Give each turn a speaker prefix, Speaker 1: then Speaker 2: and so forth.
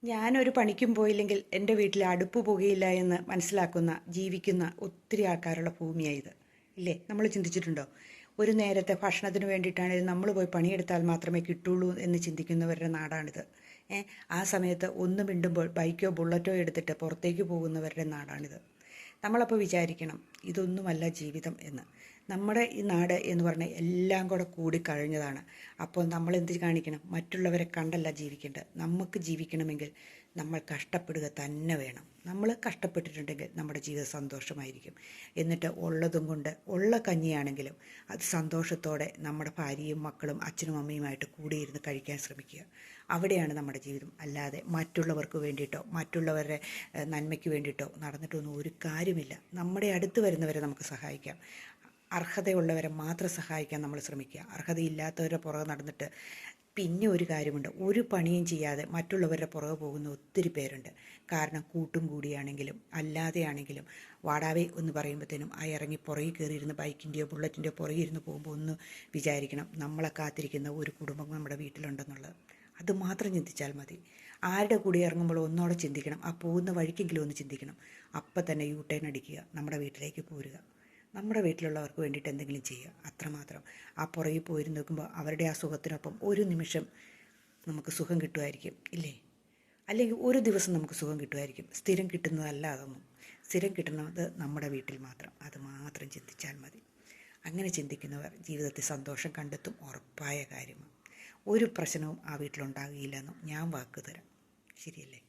Speaker 1: ഞാനൊരു പണിക്കും പോയില്ലെങ്കിൽ എൻ്റെ വീട്ടിൽ അടുപ്പ് പുകയില്ല എന്ന് മനസ്സിലാക്കുന്ന ജീവിക്കുന്ന ഒത്തിരി ആൾക്കാരുള്ള ഭൂമിയായത്. ഇല്ലേ? നമ്മൾ ചിന്തിച്ചിട്ടുണ്ടോ? ഒരു നേരത്തെ ഭക്ഷണത്തിന് വേണ്ടിയിട്ടാണെങ്കിലും നമ്മൾ പോയി പണിയെടുത്താൽ മാത്രമേ കിട്ടുള്ളൂ എന്ന് ചിന്തിക്കുന്നവരുടെ നാടാണിത്. ആ സമയത്ത് ഒന്ന് മിണ്ടുമ്പോൾ ബൈക്കോ ബുള്ളറ്റോ എടുത്തിട്ട് പുറത്തേക്ക് പോകുന്നവരുടെ നാടാണിത്. നമ്മളപ്പോൾ വിചാരിക്കണം, ഇതൊന്നുമല്ല ജീവിതം എന്ന്. നമ്മുടെ ഈ നാട് എന്ന് പറഞ്ഞാൽ എല്ലാം കൂടെ കൂടിക്കഴിഞ്ഞതാണ്. അപ്പോൾ നമ്മൾ എന്ത് കാണിക്കണം? മറ്റുള്ളവരെ കണ്ടല്ല ജീവിക്കേണ്ടത്. നമുക്ക് ജീവിക്കണമെങ്കിൽ നമ്മൾ കഷ്ടപ്പെടുക തന്നെ വേണം. നമ്മൾ കഷ്ടപ്പെട്ടിട്ടുണ്ടെങ്കിൽ നമ്മുടെ ജീവിതം സന്തോഷമായിരിക്കും. എന്നിട്ട് ഉള്ളതും കൊണ്ട് ഉള്ള കഞ്ഞിയാണെങ്കിലും അത് സന്തോഷത്തോടെ നമ്മുടെ ഭാര്യയും മക്കളും അച്ഛനും അമ്മയുമായിട്ട് കൂടിയിരുന്ന് കഴിക്കാൻ ശ്രമിക്കുക. അവിടെയാണ് നമ്മുടെ ജീവിതം. അല്ലാതെ മറ്റുള്ളവർക്ക് വേണ്ടിയിട്ടോ മറ്റുള്ളവരുടെ നന്മയ്ക്ക് വേണ്ടിയിട്ടോ നടന്നിട്ടൊന്നും ഒരു കാര്യമില്ല. നമ്മുടെ അടുത്ത് വരുന്നവരെ നമുക്ക് സഹായിക്കാം. അർഹതയുള്ളവരെ മാത്രം സഹായിക്കാൻ നമ്മൾ ശ്രമിക്കുക. അർഹതയില്ലാത്തവരുടെ പുറകെ നടന്നിട്ട് പിന്നെ ഒരു കാര്യമുണ്ട്, ഒരു പണിയും ചെയ്യാതെ മറ്റുള്ളവരുടെ പുറകെ പോകുന്ന ഒത്തിരി പേരുണ്ട്. കാരണം കൂട്ടും കൂടിയാണെങ്കിലും അല്ലാതെയാണെങ്കിലും വാടാവേ എന്ന് പറയുമ്പോഴത്തേനും ആ ഇറങ്ങി പുറകിൽ കയറിയിരുന്ന് ബൈക്കിൻ്റെയോ ബുള്ളറ്റിൻ്റെയോ പുറകിൽ ഇരുന്ന് പോകുമ്പോൾ ഒന്ന് വിചാരിക്കണം, നമ്മളെ കാത്തിരിക്കുന്ന ഒരു കുടുംബം നമ്മുടെ വീട്ടിലുണ്ടെന്നുള്ളത്. അത് മാത്രം ചിന്തിച്ചാൽ മതി. ആരുടെ കൂടി ഇറങ്ങുമ്പോൾ ഒന്നോടെ ചിന്തിക്കണം, ആ പോകുന്ന വഴിക്കെങ്കിലും ഒന്ന് ചിന്തിക്കണം. അപ്പം തന്നെ യൂ ടേൺ അടിക്കുക, നമ്മുടെ വീട്ടിലേക്ക് പോരുക. നമ്മുടെ വീട്ടിലുള്ളവർക്ക് വേണ്ടിയിട്ട് എന്തെങ്കിലും ചെയ്യുക, അത്രമാത്രം. ആ പുറകിൽ പോയിരുന്നു നോക്കുമ്പോൾ അവരുടെ ആ സുഖത്തിനൊപ്പം ഒരു നിമിഷം നമുക്ക് സുഖം കിട്ടുമായിരിക്കും, ഇല്ലേ? അല്ലെങ്കിൽ ഒരു ദിവസം നമുക്ക് സുഖം കിട്ടുമായിരിക്കും. സ്ഥിരം കിട്ടുന്നതല്ല അതൊന്നും. സ്ഥിരം കിട്ടുന്നത് നമ്മുടെ വീട്ടിൽ മാത്രം. അത് മാത്രം ചിന്തിച്ചാൽ മതി. അങ്ങനെ ചിന്തിക്കുന്നവർ ജീവിതത്തിൽ സന്തോഷം കണ്ടെത്തും, ഉറപ്പായ കാര്യമാണ്. ഒരു പ്രശ്നവും ആ വീട്ടിലുണ്ടാകുകയില്ലെന്നും ഞാൻ വാക്ക് തരാം. ശരിയല്ലേ?